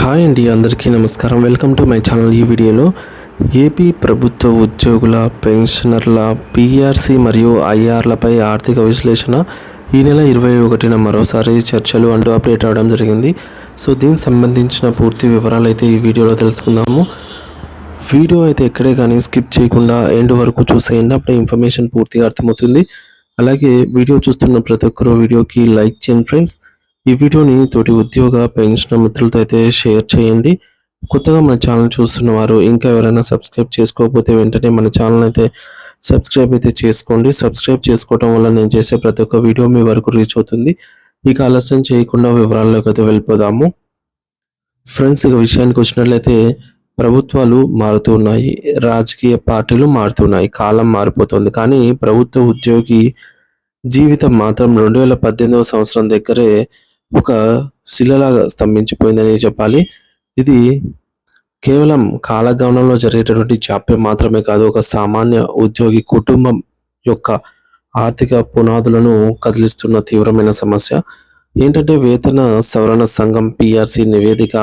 Hi అండి, అందరికీ నమస్కారం. Welcome to my channel. ఈ వీడియోలో ఏపీ ప్రభుత్వ ఉద్యోగుల, పెన్షనర్ల, పిఆర్సీ మరియు ఐఆర్లపై ఆర్థిక విశ్లేషణ ఈ నెల 21న మరోసారి చర్చలు అంటూ అప్డేట్ అవ్వడం జరిగింది. సో దీనికి సంబంధించిన పూర్తి వివరాలు అయితే ఈ వీడియోలో తెలుసుకుందాము. వీడియో అయితే ఎక్కడే కానీ స్కిప్ చేయకుండా ఎండ్ వరకు చూసేయండి, అప్పుడే ఇన్ఫర్మేషన్ పూర్తిగా అర్థమవుతుంది. అలాగే వీడియో చూస్తున్న ప్రతి ఒక్కరు వీడియోకి లైక్ చేయండి ఫ్రెండ్స్. ఈ వీడియోని తోటి ఉద్యోగ పెన్షన్ మిత్రులతో అయితే షేర్ చేయండి. కొత్తగా మన ఛానల్ చూస్తున్న వారు ఇంకా ఎవరైనా సబ్స్క్రైబ్ చేసుకోకపోతే వెంటనే మన ఛానల్ అయితే సబ్స్క్రైబ్ అయితే చేసుకోండి. సబ్స్క్రైబ్ చేసుకోవడం వల్ల నేను చేసే ప్రతి ఒక్క వీడియో మీ వరకు రీచ్ అవుతుంది. ఇక ఆలస్యం చేయకుండా వివరాల్లోకి అయితే వెళ్ళిపోదాము. ఫ్రెండ్స్, ఇక విషయానికి వచ్చినట్లయితే ప్రభుత్వాలు మారుతున్నాయి, రాజకీయ పార్టీలు మారుతున్నాయి, కాలం మారిపోతుంది. కానీ ప్రభుత్వ ఉద్యోగి జీవితం మాత్రం 2018 సంవత్సరం దగ్గరే ఒక శిలలాగా స్తంభించిపోయిందని చెప్పాలి. ఇది కేవలం కాలగమనంలో జరిగేటటువంటి జాప్యం మాత్రమే కాదు, ఒక సామాన్య ఉద్యోగి కుటుంబం యొక్క ఆర్థిక పునాదులను కదిలిస్తున్న తీవ్రమైన సమస్య. ఏంటంటే వేతన సవరణ సంఘం పిఆర్సీ నివేదిక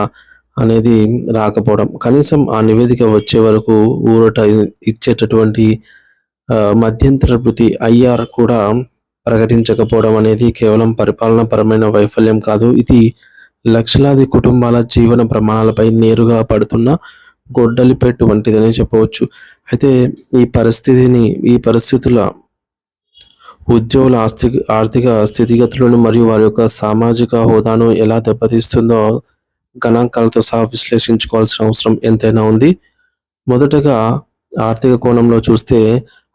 అనేది రాకపోవడం, కనీసం ఆ నివేదిక వచ్చే వరకు ఊరట ఇచ్చేటటువంటి మధ్యంతర వృత్తి ఐఆర్ కూడా ప్రకటించకపోవడం అనేది కేవలం పరిపాలన పరమైన వైఫల్యం కాదు, ఇది లక్షలాది కుటుంబాల జీవన ప్రమాణాలపై నేరుగా పడుతున్న గొడ్డలిపెట్టు వంటిదని చెప్పవచ్చు. అయితే ఈ పరిస్థితుల ఉద్యోగుల ఆర్థిక స్థితిగతులను మరియు వారి యొక్క సామాజిక హోదాను ఎలా దెబ్బతీస్తుందో గణాంకాలతో సహా విశ్లేషించుకోవాల్సిన అవసరం ఎంతైనా ఉంది. మొదటగా ఆర్థిక కోణంలో చూస్తే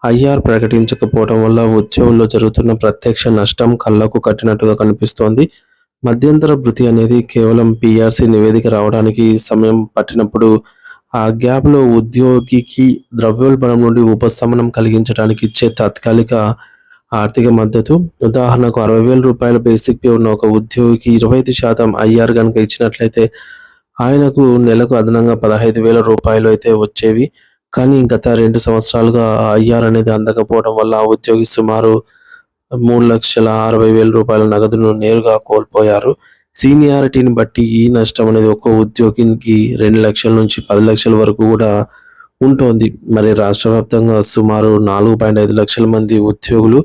ఐఆర్ ప్రకటించకపోవడం వల్ల ఉద్యోగుల్లో జరుగుతున్న ప్రత్యక్ష నష్టం కళ్ళకు కట్టినట్టుగా కనిపిస్తోంది. మధ్యంతర భృతి అనేది కేవలం పిఆర్సీ నివేదిక రావడానికి సమయం పట్టినప్పుడు ఆ గ్యాప్లో ఉద్యోగికి ద్రవ్యోల్బణం నుండి ఉపశమనం కలిగించడానికి ఇచ్చే తాత్కాలిక ఆర్థిక మద్దతు. ఉదాహరణకు 60,000 రూపాయల బేసిక్ పే ఉన్న ఒక ఉద్యోగికి 25% ఐఆర్ కనుక ఇచ్చినట్లయితే ఆయనకు నెలకు అదనంగా 15,000 రూపాయలు అయితే వచ్చేవి. కానీ గత 2 సంవత్సరాలుగా ఐఆర్ అనేది అందకపోవడం వల్ల ఆ ఉద్యోగి సుమారు 3,60,000 రూపాయల నగదును నేరుగా కోల్పోయారు. సీనియారిటీని బట్టి ఈ నష్టం అనేది ఒక్కో ఉద్యోగికి 2 లక్షల నుంచి 10 లక్షల వరకు కూడా ఉంటుంది. మరి రాష్ట్ర వ్యాప్తంగా సుమారు 4.5 లక్షల మంది ఉద్యోగులు,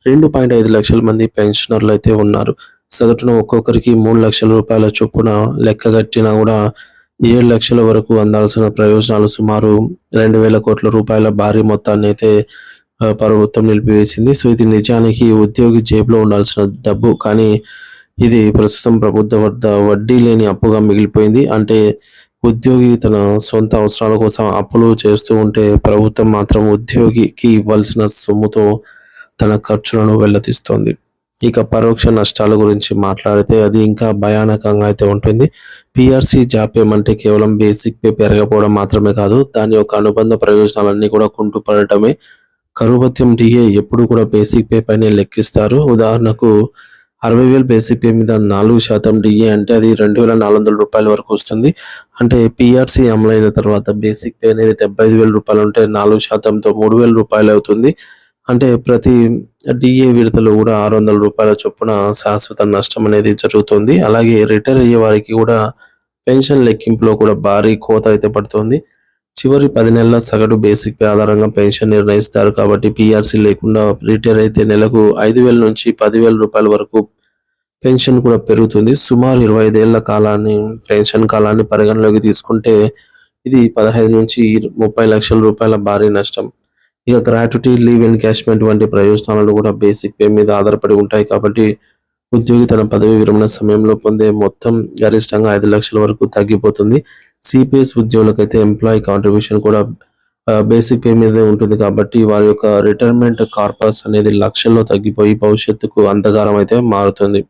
2.5 లక్షల మంది పెన్షనర్లు అయితే ఉన్నారు. సగటున ఒక్కొక్కరికి 3 లక్షల రూపాయల చొప్పున లెక్కగట్టినా కూడా 7 లక్షల వరకు అందాల్సిన ప్రయోజనాలు సుమారు 2,000 కోట్ల రూపాయల భారీ మొత్తాన్ని అయితే ప్రభుత్వం నిలిపివేసింది. సో ఇది నిజానికి ఉద్యోగి జేబులో ఉండాల్సిన డబ్బు, కానీ ఇది ప్రస్తుతం ప్రభుత్వం వద్ద వడ్డీ లేని అప్పుగా మిగిలిపోయింది. అంటే ఉద్యోగి తన సొంత అవసరాల కోసం అప్పులు చేస్తూ ఉంటే ప్రభుత్వం మాత్రం ఉద్యోగికి ఇవ్వాల్సిన సొమ్ముతో తన ఖర్చులను వెల్లదీస్తోంది. ఇక పరోక్ష నష్టాల గురించి మాట్లాడితే అది ఇంకా భయానకంగా అయితే ఉంటుంది. పిఆర్సీ జాప్యం అంటే కేవలం బేసిక్ పే పెరగకపోవడం మాత్రమే కాదు, దాని యొక్క అనుబంధ ప్రయోజనాలన్నీ కూడా కుంటుపడటమే. కరువు డిఏ ఎప్పుడు కూడా బేసిక్ పే పైనే లెక్కిస్తారు. ఉదాహరణకు 60,000 బేసిక్ పే మీద 4% డిఏ అంటే అది 2,400 రూపాయల వరకు వస్తుంది. అంటే పిఆర్సీ అమలైన తర్వాత బేసిక్ పే అనేది 75,000 రూపాయలు ఉంటే 4%తో 3,000 రూపాయలు అవుతుంది. అంటే ప్రతి డిఏ విడతలో కూడా 600 రూపాయల చొప్పున శాశ్వత నష్టం అనేది జరుగుతుంది. అలాగే రిటైర్ అయ్యే వారికి కూడా పెన్షన్ లెక్కింపులో కూడా భారీ కోత అయితే పడుతుంది. చివరి 10 నెలల సగటు బేసిక్ పే ఆధారంగా పెన్షన్ నిర్ణయిస్తారు. కాబట్టి పిఆర్సీ లేకుండా రిటైర్ అయితే నెలకు 5,000 నుంచి 10,000 రూపాయల వరకు పెన్షన్ కూడా పెరుగుతుంది. సుమారు 25 ఏళ్ల పెన్షన్ కాలాన్ని పరిగణలోకి తీసుకుంటే ఇది 15 నుంచి 30 లక్షల రూపాయల భారీ నష్టం. ఇక గ్రాట్యుటీ, లీవ్ ఎన్కాష్మెంట్ వంటి ప్రయోజనాలు కూడా బేసిక్ పే మీద ఆధారపడి ఉంటాయి. కాబట్టి ఉద్యోగి తన పదవి విరమణ సమయంలో పొందే మొత్తం గరిష్టంగా 5 లక్షల వరకు తగ్గిపోతుంది. సిపిఎస్ ఉద్యోగులకైతే ఎంప్లాయీ కాంట్రిబ్యూషన్ కూడా బేసిక్ పే మీదే ఉంటుంది. కాబట్టి వారి యొక్క రిటైర్మెంట్ కార్పస్ అనేది లక్షల్లో తగ్గిపోయి భవిష్యత్తుకు అంధకారం అయితే మారుతుంది.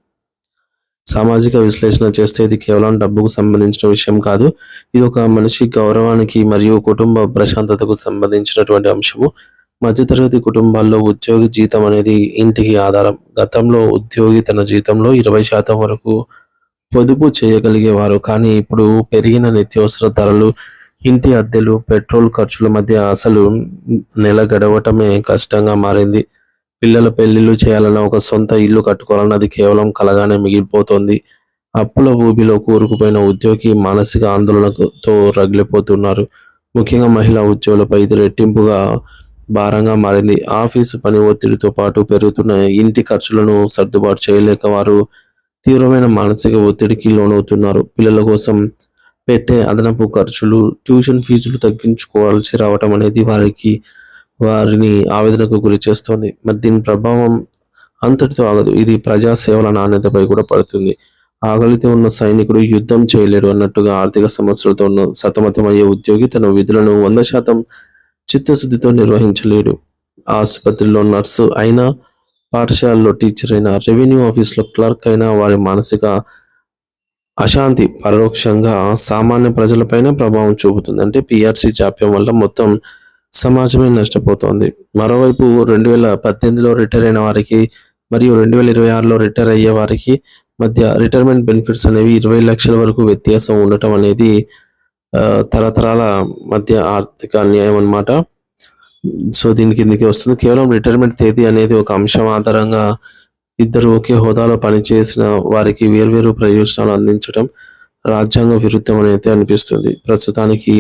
సామాజిక విశ్లేషణ చేస్తే ఇది కేవలం డబ్బుకు సంబంధించిన విషయం కాదు, ఇది ఒక మనిషి గౌరవానికి మరియు కుటుంబ ప్రశాంతతకు సంబంధించినటువంటి అంశము. మధ్యతరగతి కుటుంబాల్లో ఉద్యోగి జీతం అనేది ఇంటికి ఆధారం. గతంలో ఉద్యోగి తన జీతంలో 20% వరకు పొదుపు చేయగలిగేవారు. కానీ ఇప్పుడు పెరిగిన నిత్యావసర ధరలు, ఇంటి అద్దెలు, పెట్రోల్ ఖర్చుల మధ్య అసలు నెల గడవటమే కష్టంగా మారింది. పిల్లల పెళ్లిళ్ళు చేయాలన్నా, ఒక సొంత ఇల్లు కట్టుకోవాలన్నా అది కేవలం కలగానే మిగిలిపోతుంది. అప్పుల ఊబిలో కూరుకుపోయిన ఉద్యోగి మానసిక ఆందోళనతో రగిలిపోతున్నారు. ముఖ్యంగా మహిళా ఉద్యోగులపై ఇది రెట్టింపుగా భారంగా మారింది. ఆఫీసు పని ఒత్తిడితో పాటు పెరుగుతున్న ఇంటి ఖర్చులను సర్దుబాటు చేయలేక వారు తీవ్రమైన మానసిక ఒత్తిడికి లోనవుతున్నారు. పిల్లల కోసం పెట్టే అదనపు ఖర్చులు, ట్యూషన్ ఫీజులు తగ్గించుకోవాల్సి రావటం అనేది వారిని ఆవేదనకు గురి చేస్తోంది. మరి దీని ప్రభావం అంతటితో ఆగదు. ఇది ప్రజా సేవల నాణ్యతపై కూడా పడుతుంది. ఆకలితో ఉన్న సైనికుడు యుద్ధం చేయలేడు అన్నట్టుగా ఆర్థిక సమస్యలతో సతమతమయ్యే ఉద్యోగి తన విధులను 100% చిత్తశుద్ధితో నిర్వహించలేడు. ఆసుపత్రిలో నర్సు అయినా, పాఠశాలలో టీచర్ అయినా, రెవెన్యూ ఆఫీసులో క్లర్క్ అయినా వారి మానసిక అశాంతి పరోక్షంగా సామాన్య ప్రజలపైన ప్రభావం చూపుతుంది. అంటే పిఆర్సీ జాప్యం వల్ల మొత్తం సమాజమే నష్టపోతోంది. మరోవైపు 2018లో రిటైర్ అయిన వారికి మరియు 2026లో రిటైర్ అయ్యే వారికి మధ్య రిటైర్మెంట్ బెనిఫిట్స్ అనేవి 20 లక్షల వరకు వ్యత్యాసం ఉండటం అనేది తరతరాల మధ్య ఆర్థిక అన్యాయం అన్నమాట. సో దీని కిందికి వస్తుంది. కేవలం రిటైర్మెంట్ తేదీ అనేది ఒక అంశం ఆధారంగా ఇద్దరు ఒకే హోదాలో పనిచేసిన వారికి వేర్వేరు ప్రయోజనాలు అందించడం రాజ్యాంగ విరుద్ధం అనేది అనిపిస్తుంది. ప్రస్తుతానికి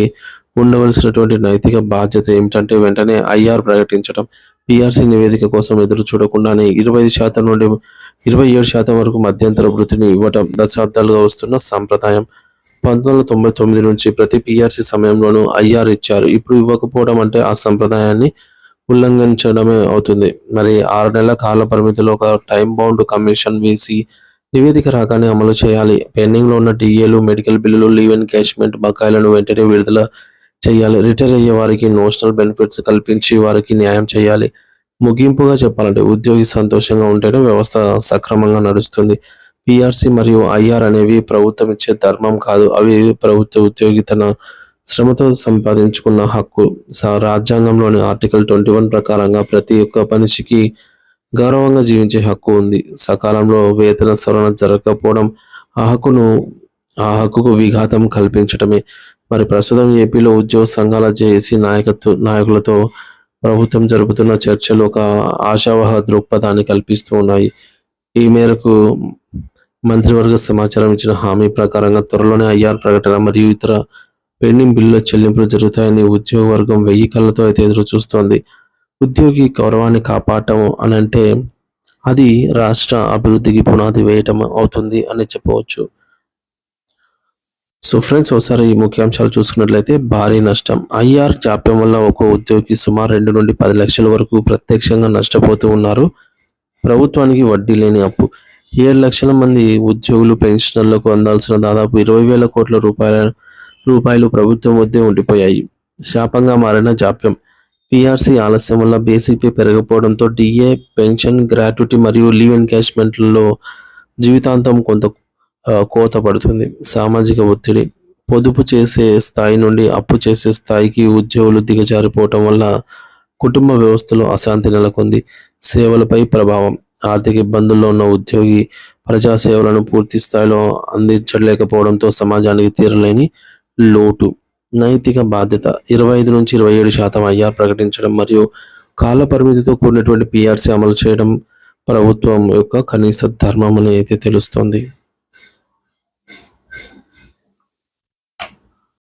ఉండవలసినటువంటి నైతిక బాధ్యత ఏమిటంటే వెంటనే ఐఆర్ ప్రకటించడం, పిఆర్సీ నివేదిక కోసం ఎదురు చూడకుండానే 25% నుండి 27% వరకు మధ్యంతర వృత్తిని ఇవ్వటం దశాబ్దాలుగా వస్తున్న సంప్రదాయం. 1999 నుంచి ప్రతి పిఆర్సీ సమయంలోనూ ఐఆర్ ఇచ్చారు. ఇప్పుడు ఇవ్వకపోవడం అంటే ఆ సంప్రదాయాన్ని ఉల్లంఘించడమే అవుతుంది. మరి 6 నెలల కాల పరిమితిలో ఒక టైం బౌండ్ కమిషన్ వేసి నివేదిక రాగానే అమలు చేయాలి. పెండింగ్లో ఉన్న డిఏలు, మెడికల్ బిల్లులు, లీవ్ ఎన్కాష్మెంట్ బకాయిలను వెంటనే విడుదల చేయాలి. రిటైర్ అయ్యే వారికి నోషనల్ బెనిఫిట్స్ కల్పించి వారికి న్యాయం చేయాలి. ముగింపుగా చెప్పాలంటే ఉద్యోగి సంతోషంగా ఉంటేనే వ్యవస్థ సక్రమంగా నడుస్తుంది. పిఆర్సీ మరియు ఐఆర్ అనేవి ప్రభుత్వం ఇచ్చే ధర్మం కాదు. అవి ప్రభుత్వ ఉద్యోగి తన శ్రమతో సంపాదించుకున్న హక్కు. రాజ్యాంగంలోని ఆర్టికల్ 21 ప్రకారంగా ప్రతి ఒక్క మనిషికి గౌరవంగా జీవించే హక్కు ఉంది. సకాలంలో వేతన సవరణ జరగకపోవడం ఆ హక్కుకు విఘాతం కల్పించడమే. మరి ప్రస్తుతం ఏపీలో ఉద్యోగ సంఘాల జేఏసీ నాయకులతో ప్రభుత్వం జరుపుతున్న చర్చలు ఒక ఆశావహ దృక్పథాన్ని కల్పిస్తూ ఉన్నాయి. ఈ మేరకు మంత్రివర్గ సమాచారం ఇచ్చిన హామీ ప్రకారంగా త్వరలోనే ఐఆర్ ప్రకటన మరియు ఇతర పెండింగ్ బిల్లుల చెల్లింపులు జరుగుతాయని ఉద్యోగ వర్గం 1000 కళ్ళతో అయితే ఎదురు చూస్తోంది. ఉద్యోగి గౌరవాన్ని కాపాడటం అని అంటే అది రాష్ట్ర అభివృద్ధికి పునాది వేయటం అవుతుంది అని చెప్పవచ్చు. సో ఫ్రెండ్స్, ఒకసారి ఈ ముఖ్యాంశాలు చూసుకున్నట్లయితే భారీ నష్టం. ఐఆర్ జాప్యం వల్ల ఒక్కో ఉద్యోగి సుమారు 2 నుండి 10 లక్షల వరకు ప్రత్యక్షంగా నష్టపోతూ ఉన్నారు. ప్రభుత్వానికి వడ్డీ లేని అప్పు. 7 లక్షల మంది ఉద్యోగులు, పెన్షనర్లకు అందాల్సిన దాదాపు 20,000 కోట్ల రూపాయలు ప్రభుత్వం వద్దే ఉండిపోయాయి. శాపంగా మారిన జాప్యం. పిఆర్సీ ఆలస్యం వల్ల బేసిక్ పే పెరగకపోవడంతో డిఏ, పెన్షన్, గ్రాట్యుటీ మరియు లీవ్ ఎన్కాష్మెంట్లలో జీవితాంతం కొంత కోత పడుతుంది. సామాజిక ఒత్తిడి. పొదుపు చేసే స్థాయి నుండి అప్పు చేసే స్థాయికి ఉద్యోగులు దిగజారిపోవటం వల్ల కుటుంబ వ్యవస్థలో అశాంతి నెలకొంది. సేవలపై ప్రభావం. ఆర్థిక ఇబ్బందుల్లో ఉన్న ఉద్యోగి ప్రజాసేవలను పూర్తి స్థాయిలో అందించలేకపోవడంతో సమాజానికి తీరలేని లోటు. నైతిక బాధ్యత. 25 నుంచి 27% ఐఆర్ ప్రకటించడం మరియు కాల పరిమితితో కూడినటువంటి పిఆర్సీ అమలు చేయడం ప్రభుత్వం యొక్క కనీస ధర్మం అని అయితే తెలుస్తోంది.